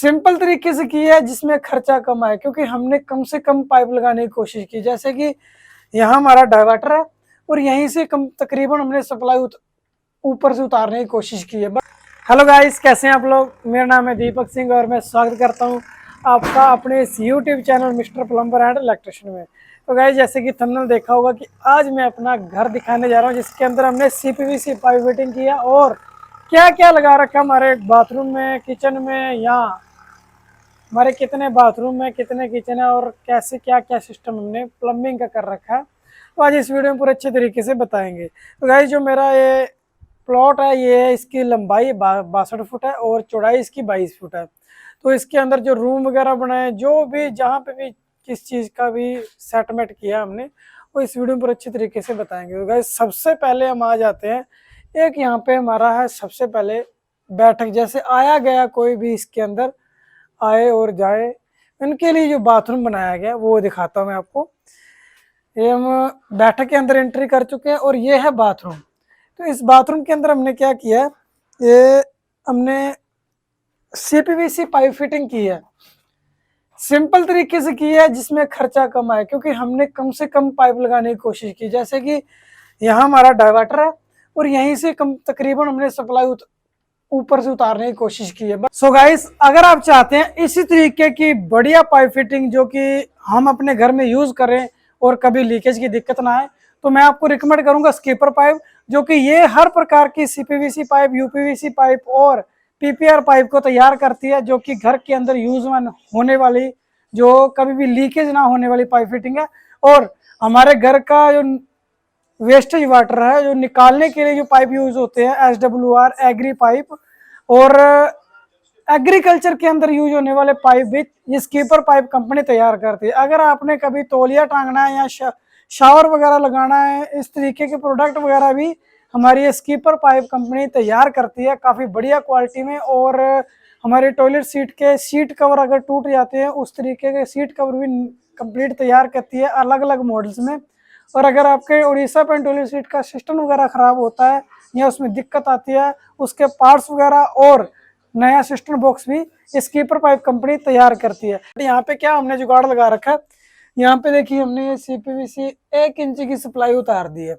Simple तरीके से की है जिसमें खर्चा कम आए, क्योंकि हमने कम से कम पाइप लगाने की कोशिश की। जैसे कि यहाँ हमारा डाइवर्टर है और यहीं से कम तकरीबन हमने सप्लाई ऊपर से उतारने की कोशिश की है। हेलो गाइस, कैसे हैं आप लोग। मेरा नाम है दीपक सिंह और मैं स्वागत करता हूं आपका अपने इस YouTube channel mister plumber and electrician में। तो गाइस, जैसे कि थंबनेल देखा होगा कि आज मैं अपना घर दिखाने जा रहा हूं जिसके अंदर हमने सीपीवीसी पाइप फिटिंग किया और क्या क्या लगा रखा हमारे बाथरूम में, किचन में, या हमारे कितने बाथरूम में, कितने किचन है और कैसे क्या क्या सिस्टम हमने प्लम्बिंग का कर रखा है। तो आज इस वीडियो में पूरे अच्छे तरीके से बताएंगे। तो गाइस, जो मेरा ये प्लॉट है, ये है इसकी लंबाई 62 फुट है और चौड़ाई इसकी 22 फुट है। तो इसके अंदर जो रूम वगैरह बनाए, जो भी जहाँ पे भी किस चीज़ का भी सेटमेंट किया हमने, वो इस वीडियो में पूरे अच्छे तरीके से बताएंगे। तो गाइस, सबसे पहले हम आ जाते हैं, एक यहाँ पे हमारा है सबसे पहले बैठक। जैसे आया गया कोई भी इसके अंदर आए और जाए, उनके लिए जो बाथरूम बनाया गया वो दिखाता हूँ मैं आपको। ये हम बैठक के अंदर एंट्री कर चुके हैं और ये है बाथरूम। तो इस बाथरूम के अंदर हमने क्या किया है, ये हमने सीपीवीसी पाइप फिटिंग की है। सिंपल तरीके से की है जिसमें खर्चा कम आए, क्योंकि हमने कम से कम पाइप लगाने की कोशिश की। जैसे कि यहाँ हमारा डाइवर्टर है और यहीं से कम तकरीबन हमने सप्लाई ऊपर से उतारने की कोशिश की है। सो गाइस, अगर आप चाहते हैं इसी तरीके की बढ़िया पाइप फिटिंग जो कि हम अपने घर में यूज करें और कभी लीकेज की दिक्कत ना आए, तो मैं आपको रिकमेंड करूंगा स्कीपर पाइप, जो कि ये हर प्रकार की सीपीवीसी पाइप, यूपीवीसी पाइप और पीपीआर पाइप को तैयार करती है, जो कि घर के अंदर यूज होने वाली, जो कभी भी लीकेज ना होने वाली पाइप फिटिंग है। और हमारे घर का जो वेस्टेज वाटर है, जो निकालने के लिए जो पाइप यूज होते हैं, SWR एग्री पाइप और एग्रीकल्चर के अंदर यूज होने वाले पाइप भी ये स्कीपर पाइप कंपनी तैयार करती है। अगर आपने कभी तौलिया टांगना है या शावर वगैरह लगाना है, इस तरीके के प्रोडक्ट वगैरह भी हमारी ये स्कीपर पाइप कंपनी तैयार करती है काफ़ी बढ़िया क्वालिटी में। और हमारे टॉयलेट सीट के सीट कवर अगर टूट जाते हैं, उस तरीके के सीट कवर भी कंप्लीट तैयार करती है अलग अलग मॉडल्स में। और अगर आपके उड़ीसा पेंट टॉयलेट सीट का सिस्टम वगैरह खराब होता है या उसमें दिक्कत आती है, उसके पार्ट्स वगैरह और नया सिस्टम बॉक्स भी स्कीपर पाइप कंपनी तैयार करती है। यहाँ पे क्या हमने जुगाड़ लगा रखा है, यहाँ पे देखिए हमने ये सीपीवीसी 1 इंच की सप्लाई उतार दी है।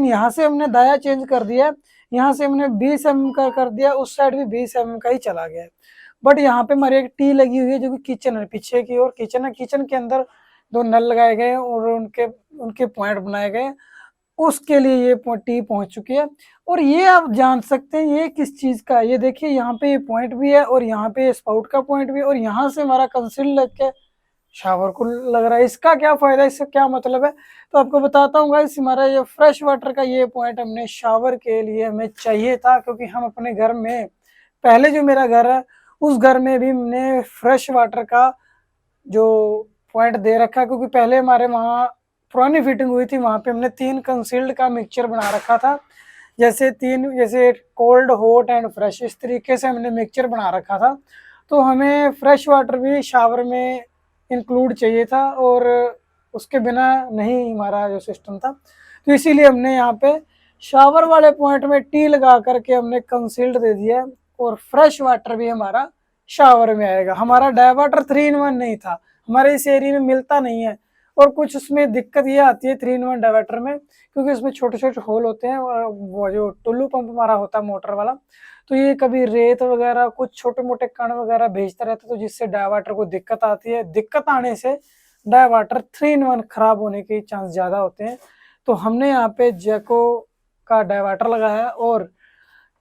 यहाँ से हमने दाया चेंज कर दिया, यहाँ से हमने 20 mm का कर दिया, उस साइड भी 20 mm का ही चला गया है। बट यहाँ पे हमारी एक टी लगी हुई है, जो कि किचन है, पीछे की ओर किचन है। किचन के अंदर 2 नल लगाए गए और उनके पॉइंट बनाए गए, उसके लिए ये टी पहुंच चुकी है। और ये आप जान सकते हैं ये किस चीज का है। ये देखिए यहाँ पे ये पॉइंट भी है और यहाँ पे स्पाउट का पॉइंट भी है और यहाँ से हमारा कंसील लग के शावर को लग रहा है। इसका क्या फायदा है, इसका क्या मतलब है, तो आपको बताता हूँ गाइस। हमारा ये फ्रेश वाटर का ये पॉइंट हमने शावर के लिए हमें चाहिए था, क्योंकि हम अपने घर में, पहले जो मेरा घर है उस घर में भी हमने फ्रेश वाटर का जो पॉइंट दे रखा है, क्योंकि पहले हमारे वहाँ पुरानी फिटिंग हुई थी, वहाँ पे हमने 3 कंसील्ड का मिक्सचर बना रखा था। जैसे कोल्ड, हॉट एंड फ्रेश, इस तरीके से हमने मिक्सचर बना रखा था। तो हमें फ्रेश वाटर भी शावर में इंक्लूड चाहिए था और उसके बिना नहीं हमारा जो सिस्टम था। तो इसीलिए हमने यहाँ पे शावर वाले पॉइंट में टी लगा करके हमने कंसील्ड दे दिया और फ्रेश वाटर भी हमारा शावर में आएगा। हमारा डाइवर्टर 3-in-1 नहीं था, हमारे इस एरिया में मिलता नहीं है। और कुछ उसमें दिक्कत ये आती है 3-in-1 डाइवर्टर में, क्योंकि उसमें छोटे छोटे होल होते हैं, वो जो टुल्लू पंप हमारा होता है मोटर वाला, तो ये कभी रेत वगैरह कुछ छोटे मोटे कण वगैरह भेजता रहता है, तो जिससे डाइवर्टर को दिक्कत आती है। दिक्कत आने से डाइवर्टर 3-in-1 खराब होने के चांस ज़्यादा होते हैं। तो हमने यहाँ पे जैको का डाइवर्टर लगाया और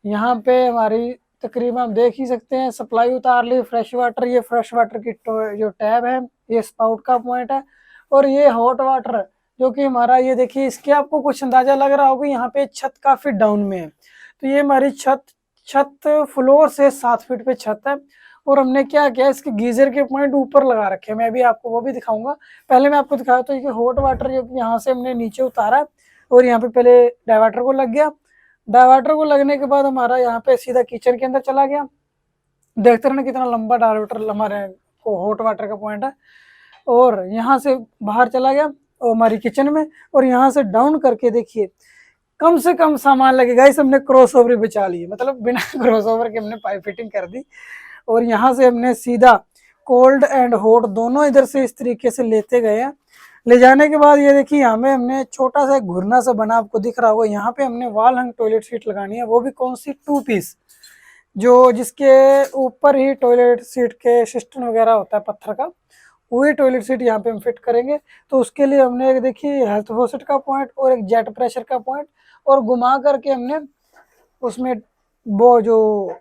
यहाँ पे हमारी तकरीबन आप देख ही सकते हैं सप्लाई उतार ली फ्रेश वाटर। ये फ्रेश वाटर की जो टैब है, ये स्पाउट का पॉइंट है। और ये हॉट वाटर जो कि हमारा, ये देखिए, इसके आपको कुछ अंदाजा लग रहा होगा, यहाँ पे छत काफी डाउन में है। तो ये हमारी छत फ्लोर से 7 फीट पे छत है। और हमने क्या किया, इसके गीजर के पॉइंट ऊपर लगा रखे हैं, मैं भी आपको वो भी दिखाऊंगा। पहले मैं आपको दिखाया तो ये हॉट वाटर जो यहाँ से हमने नीचे उतारा और यहाँ पे पहले डाइवर्टर को लग गया। डाइवर्टर को लगने के बाद हमारा यहाँ पे सीधा किचन के अंदर चला गया। देखते रहना कितना लंबा डाइवर्टर हमारे को हॉट वाटर का पॉइंट है। और यहाँ से बाहर चला गया और हमारी किचन में, और यहाँ से डाउन करके देखिए कम से कम सामान लगेगा। इस हमने क्रॉस ओवर बचा लिए, मतलब बिना क्रॉस ओवर के हमने पाइप फिटिंग कर दी। और यहाँ से हमने सीधा कोल्ड एंड हॉट दोनों इधर से इस तरीके से लेते गए हैं। ले जाने के बाद ये देखिए यहाँ में हमने छोटा सा घुरना सा बना, आपको दिख रहा होगा, यहाँ पे हमने वॉल हंग टॉयलेट सीट लगानी है। वो भी कौन सी, 2 पीस, जो जिसके ऊपर ही टॉयलेट सीट के सिस्टम वगैरह होता है पत्थर का, वही टॉयलेट सीट यहाँ पे हम फिट करेंगे। तो उसके लिए हमने एक देखिए हेल्थ फॉसेट का पॉइंट और एक जेट प्रेशर का पॉइंट, और घुमा करके हमने उसमें वो जो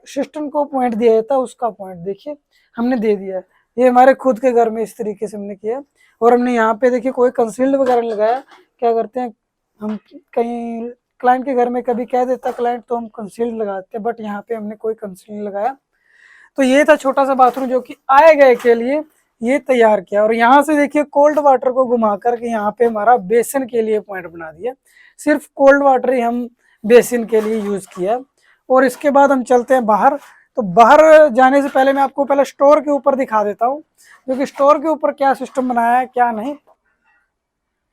सिस्टम को पॉइंट दिया था उसका पॉइंट देखिए हमने दे दिया है। ये हमारे खुद के घर में इस तरीके से हमने किया। और हमने यहाँ पे देखिए कोई कंसील्ड वगैरह नहीं लगाया। क्या करते हैं हम, कहीं क्लाइंट के घर में कभी कह देता क्लाइंट तो हम कंसील्ड लगाते हैं, बट यहाँ पे हमने कोई कंसील्ड लगाया। तो ये था छोटा सा बाथरूम जो कि आए गए के लिए ये तैयार किया। और यहाँ से देखिए कोल्ड वाटर को घुमा करके यहाँ पे हमारा बेसिन के लिए पॉइंट बना दिया। सिर्फ कोल्ड वाटर ही हम बेसिन के लिए यूज किया। और इसके बाद हम चलते हैं बाहर। तो बाहर जाने से पहले मैं आपको पहले स्टोर के ऊपर दिखा देता हूँ, क्योंकि स्टोर के ऊपर क्या सिस्टम बनाया है क्या नहीं।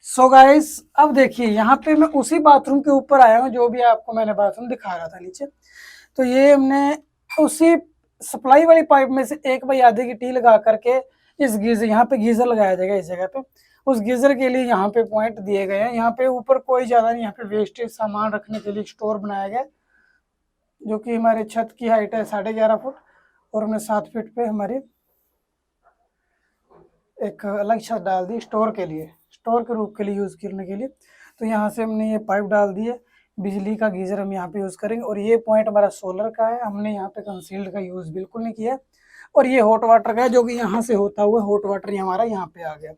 सो गाइस अब देखिए यहाँ पे मैं उसी बाथरूम के ऊपर आया हूँ जो भी आपको मैंने बाथरूम दिखा रहा था नीचे। तो ये हमने उसी सप्लाई वाली पाइप में से एक बाई आधे की टी लगा करके इस गीजर, यहाँ पे गीजर लगाया जाएगा इस जगह पे। उस गीजर के लिए यहाँ पे पॉइंट दिए गए हैं। यहाँ पे ऊपर कोई ज्यादा नहीं, यहाँ पे वेस्टेज सामान रखने के लिए स्टोर बनाया गया, जो कि हमारे छत की हाइट है 11.5 फुट, और हमने 7 फीट पे हमारी एक अलग छत डाल दी स्टोर के लिए, स्टोर के रूप के लिए यूज़ करने के लिए। तो यहाँ से हमने ये पाइप डाल दी है, बिजली का गीज़र हम यहाँ पे यूज़ करेंगे। और ये पॉइंट हमारा सोलर का है, हमने यहाँ पे कंसील्ड का यूज़ बिल्कुल नहीं किया। और ये हॉट वाटर का है, जो कि यहाँ से होता हुआ हॉट वाटर ही हमारा यहाँ पे आ गया।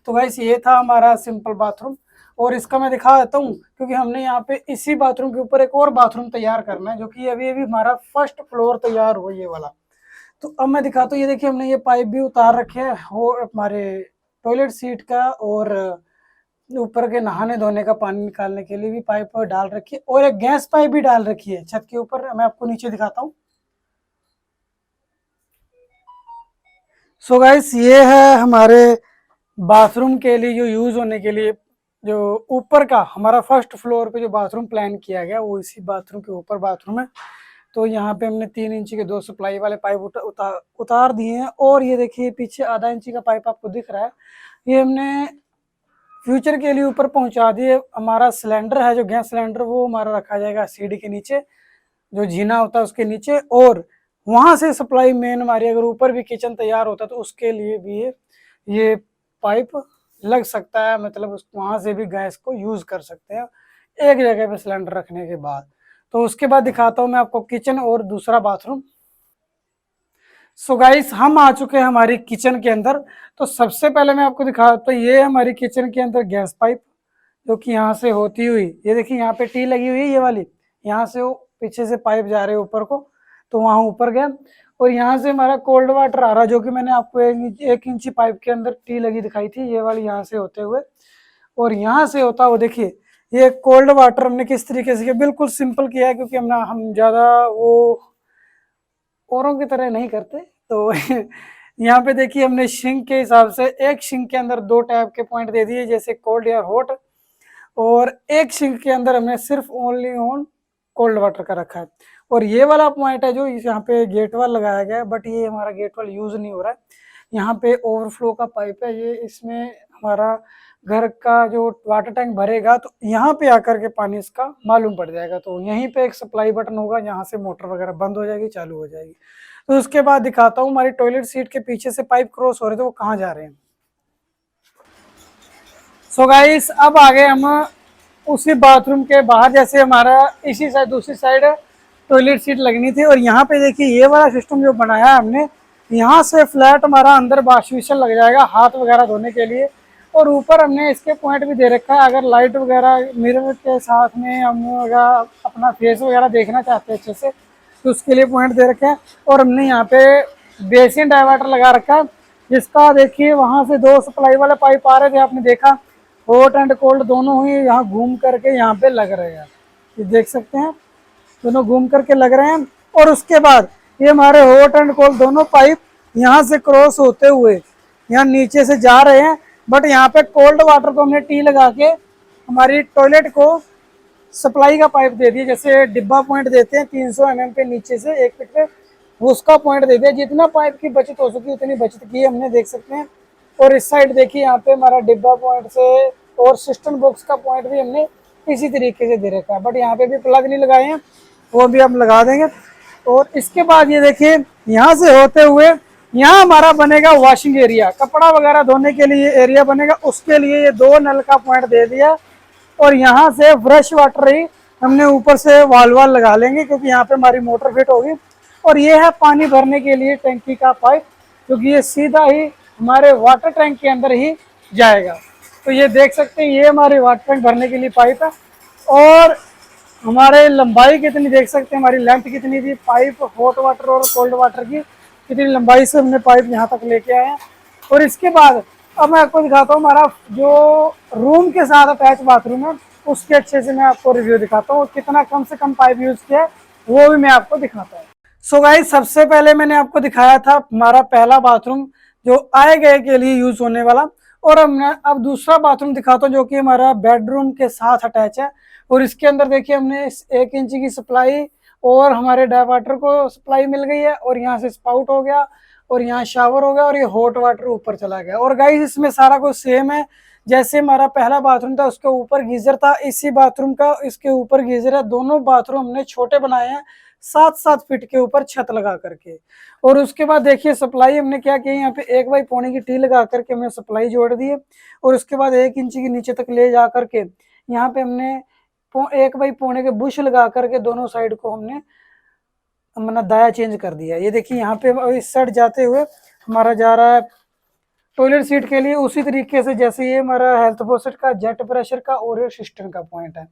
तो गाइस ये था हमारा सिंपल बाथरूम। और इसका मैं दिखा देता हूँ, क्योंकि हमने यहाँ पे इसी बाथरूम के ऊपर एक और बाथरूम तैयार करना है, जो कि अभी अभी हमारा फर्स्ट फ्लोर तैयार हुआ ये वाला। तो अब मैं दिखाता हूँ, ये देखिए हमने ये पाइप भी उतार रखे हैं और हमारे टॉयलेट सीट का, और ऊपर के नहाने धोने का पानी निकालने के लिए भी पाइप डाल रखी है, और एक गैस पाइप भी डाल रखी है छत के ऊपर। मैं आपको नीचे दिखाता हूँ। सो गाइस ये है हमारे बाथरूम के लिए जो यूज होने के लिए, जो ऊपर का हमारा फर्स्ट फ्लोर पे जो बाथरूम प्लान किया गया वो इसी बाथरूम के ऊपर बाथरूम है। तो यहाँ पे हमने 3 इंची के 2 सप्लाई वाले पाइप उतार दिए हैं। और ये देखिए पीछे आधा इंची का पाइप आपको दिख रहा है, ये हमने फ्यूचर के लिए ऊपर पहुंचा दिए। हमारा सिलेंडर है जो गैस सिलेंडर, वो हमारा रखा जाएगा सीढ़ी के नीचे, जो जीना होता है उसके नीचे। और वहां से सप्लाई मेन हमारी, अगर ऊपर भी किचन तैयार होता तो उसके लिए भी ये पाइप लग सकता है, मतलब उस वहां से भी गैस को यूज कर सकते हैं एक जगह पे सिलेंडर रखने के बाद। तो उसके बाद दिखाता हूँ मैं आपको किचन और दूसरा बाथरूम। सो गाइस हम आ चुके हैं हमारी किचन के अंदर। तो सबसे पहले मैं आपको दिखा, तो ये हमारी किचन के अंदर गैस पाइप, जो कि यहाँ से होती हुई, ये देखिए यहाँ पे टी लगी हुई है ये वाली, यहाँ से वो पीछे से पाइप जा रहे हैं ऊपर को, तो वहाँ ऊपर गया। और यहाँ से हमारा कोल्ड वाटर आ रहा है, जो कि मैंने आपको 1 इंची पाइप के अंदर टी लगी दिखाई थी, ये वाली यहाँ से होते हुए। और यहाँ से होता हुआ देखिए ये कोल्ड वाटर हमने किस तरीके से किया, बिल्कुल सिंपल किया है, क्योंकि हम ज़्यादा वो औरों की तरह नहीं करते। तो यहाँ पे देखिए हमने सिंक के हिसाब से एक सिंक के अंदर 2 टैप के पॉइंट दे दिए, जैसे कोल्ड या हॉट। और एक सिंक के अंदर हमने सिर्फ ओनली ऑन कोल्ड वाटर का रखा है। और ये वाला पॉइंट है जो यहाँ पे गेट वाल लगाया गया है, बट ये हमारा गेट वाल यूज नहीं हो रहा है। यहाँ पे ओवरफ्लो का पाइप है, ये इसमें हमारा घर का जो वाटर टैंक भरेगा तो यहाँ पे आकर के पानी इसका मालूम पड़ जाएगा। तो यहीं पे एक सप्लाई बटन होगा, यहाँ से मोटर वगैरह बंद हो जाएगी, चालू हो जाएगी। तो उसके बाद दिखाता हूँ हमारी टॉयलेट सीट के पीछे से पाइप क्रॉस हो रहे थे, वो कहाँ जा रहे हैं। सो गाइस अब आ गए हम उसी बाथरूम के बाहर, जैसे हमारा इसी साइड दूसरी साइड टॉयलेट सीट लगनी थी। और यहाँ पे देखिए ये वाला सिस्टम जो बनाया है हमने, यहाँ से फ्लैट हमारा अंदर वॉश बेसिन लग जाएगा हाथ वगैरह धोने के लिए। और ऊपर हमने इसके पॉइंट भी दे रखा है, अगर लाइट वगैरह मिरर के साथ में हम अगर अपना फेस वगैरह देखना चाहते हैं अच्छे से, तो उसके लिए पॉइंट दे रखे हैं। और हमने यहाँ पे बेसिन डाइवर्टर लगा रखा है, जिसका देखिए वहाँ से 2 सप्लाई वाले पाइप आ रहे थे, आपने देखा हॉट एंड कोल्ड दोनों ही यहाँ घूम करके यहाँ पे लग रहे हैं, ये देख सकते हैं दोनों घूम करके लग रहे हैं। और उसके बाद ये हमारे हॉट एंड कोल्ड दोनों पाइप यहाँ से क्रॉस होते हुए यहाँ नीचे से जा रहे हैं। बट यहाँ पे कोल्ड वाटर को हमने टी लगा के हमारी टॉयलेट को सप्लाई का पाइप दे दिया, जैसे डिब्बा पॉइंट देते हैं 300 mm पे नीचे से 1 फीट पे, वो उसका पॉइंट दे दिया। जितना पाइप की बचत हो सकी उतनी बचत की हमने, देख सकते हैं। और इस साइड देखिए यहाँ पे हमारा डिब्बा पॉइंट से और सिस्टम बॉक्स का पॉइंट भी हमने इसी तरीके से दे रखा है, बट यहाँ पे भी प्लग नहीं लगाए हैं, वो भी हम लगा देंगे। और इसके बाद ये देखिए यहाँ से होते हुए यहाँ हमारा बनेगा वॉशिंग एरिया, कपड़ा वगैरह धोने के लिए एरिया बनेगा, उसके लिए ये 2 नल का पॉइंट दे दिया। और यहाँ से फ्रेश वाटर ही हमने ऊपर से वाल लगा लेंगे, क्योंकि यहाँ पे हमारी मोटर फिट होगी। और ये है पानी भरने के लिए टैंकी का पाइप, क्योंकि ये सीधा ही हमारे वाटर टैंक के अंदर ही जाएगा। तो ये देख सकते हैं, ये हमारे वाटर टैंक भरने के लिए पाइप है। और हमारे लंबाई कितनी देख सकते हैं, हमारी लेंथ कितनी थी पाइप हॉट वाटर और कोल्ड वाटर की, कितनी लंबाई से हमने पाइप यहाँ तक लेके आए हैं। और इसके बाद अब मैं आपको दिखाता हूँ हमारा जो रूम के साथ अटैच बाथरूम है, उसके अच्छे से मैं आपको रिव्यू दिखाता हूँ, कितना कम से कम पाइप यूज किया है वो भी मैं आपको दिखाता हूँ। सो गाइस, सबसे पहले मैंने आपको दिखाया था हमारा पहला बाथरूम जो आए गए के लिए यूज होने वाला। और अब दूसरा बाथरूम दिखाता हूँ जो कि हमारा बेडरूम के साथ अटैच है। और इसके अंदर देखिए हमने 1 इंच की सप्लाई और हमारे डायवाटर को सप्लाई मिल गई है, और यहाँ से स्पाउट हो गया, और यहाँ शावर हो गया, और ये हॉट वाटर ऊपर चला गया। और गाइस इसमें सारा कुछ सेम है, जैसे हमारा पहला बाथरूम था उसके ऊपर गीजर था, इसी बाथरूम का इसके ऊपर गीजर है। दोनों बाथरूम हमने छोटे बनाए हैं 7-7 फीट के ऊपर छत लगा करके। और उसके बाद देखिए सप्लाई हमने क्या किया, यहाँ पे 1x1.25 की टी लगा करके हमने सप्लाई जोड़ दी है। और उसके बाद 1 इंच की नीचे तक ले जा करके यहाँ पे हमने 1x1.25 के बुश लगा करके दोनों साइड को हमने दाया चेंज कर दिया। ये देखिए यहाँ पे इस साइड जाते हुए हमारा जा रहा है टॉयलेट सीट के लिए, उसी तरीके से जैसे ये हमारा हेल्थ फॉसेट का, जेट प्रेशर का और ये सिस्टम का पॉइंट है।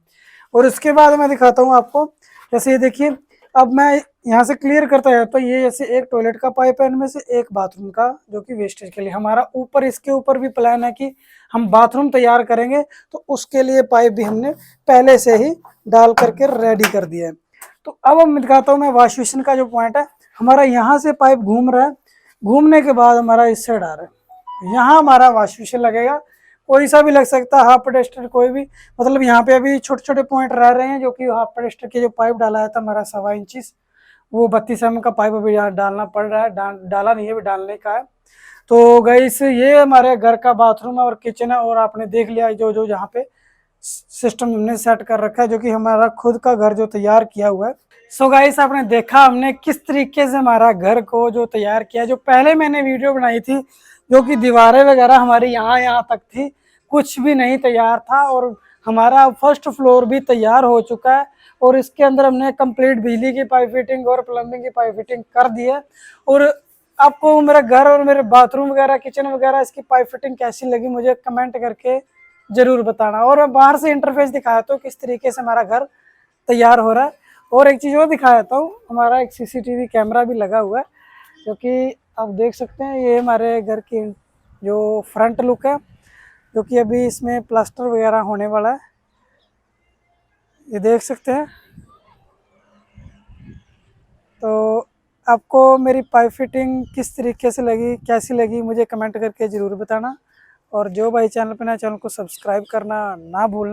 और उसके बाद मैं दिखाता हूँ आपको, जैसे ये देखिए अब मैं यहाँ से क्लियर करता है तो ये जैसे एक टॉयलेट का पाइप है, इनमें से एक बाथरूम का जो कि वेस्टेज के लिए। हमारा ऊपर इसके ऊपर भी प्लान है कि हम बाथरूम तैयार करेंगे, तो उसके लिए पाइप भी हमने पहले से ही डाल करके रेडी कर दिया है। तो अब मैं दिखाता हूँ मैं वॉश बेसिन का जो पॉइंट है, हमारा यहाँ से पाइप घूम रहा है, घूमने के बाद हमारा इस साइड आ रहा है, यहाँ हमारा वॉश बेसिन लगेगा। कोई सा भी लग सकता है, हाफ पेडेस्टर कोई भी, मतलब यहाँ पे अभी छोटे छोटे पॉइंट रह रहे हैं, जो कि हाफ पेडेस्टर के जो पाइप डाला था हमारा 1.25 इंच, वो 32 mm का पाइप अभी डालना पड़ रहा है, डाला नहीं है, अभी डालने का है। तो गाइस ये हमारे घर का बाथरूम है और किचन है, और आपने देख लिया जो जो जहाँ पे सिस्टम हमने सेट कर रखा है, जो कि हमारा खुद का घर जो तैयार किया हुआ है। सो गाइस आपने देखा हमने किस तरीके से हमारा घर को जो तैयार किया। जो पहले मैंने वीडियो बनाई थी जो कि दीवारें वगैरह हमारी यहाँ तक थी, कुछ भी नहीं तैयार था, और हमारा फर्स्ट फ्लोर भी तैयार हो चुका है। और इसके अंदर हमने कंप्लीट बिजली की पाइप फिटिंग और प्लम्बिंग की पाइप फिटिंग कर दी है। और आपको मेरा घर और मेरे बाथरूम वगैरह, किचन वगैरह, इसकी पाइप फिटिंग कैसी लगी मुझे कमेंट करके जरूर बताना। और मैं बाहर से इंटरफेस दिखाया तो किस तरीके से हमारा घर तैयार हो रहा है। और एक चीज़ और दिखाया था, हमारा एक CCTV कैमरा भी लगा हुआ है, जो कि आप देख सकते हैं। ये हमारे घर की जो फ्रंट लुक है, जो कि अभी इसमें प्लास्टर वगैरह होने वाला है, ये देख सकते हैं। तो आपको मेरी पाइप फिटिंग किस तरीके से लगी, कैसी लगी, मुझे कमेंट करके ज़रूर बताना। और जो भाई चैनल पर नया, चैनल को सब्सक्राइब करना ना भूलना।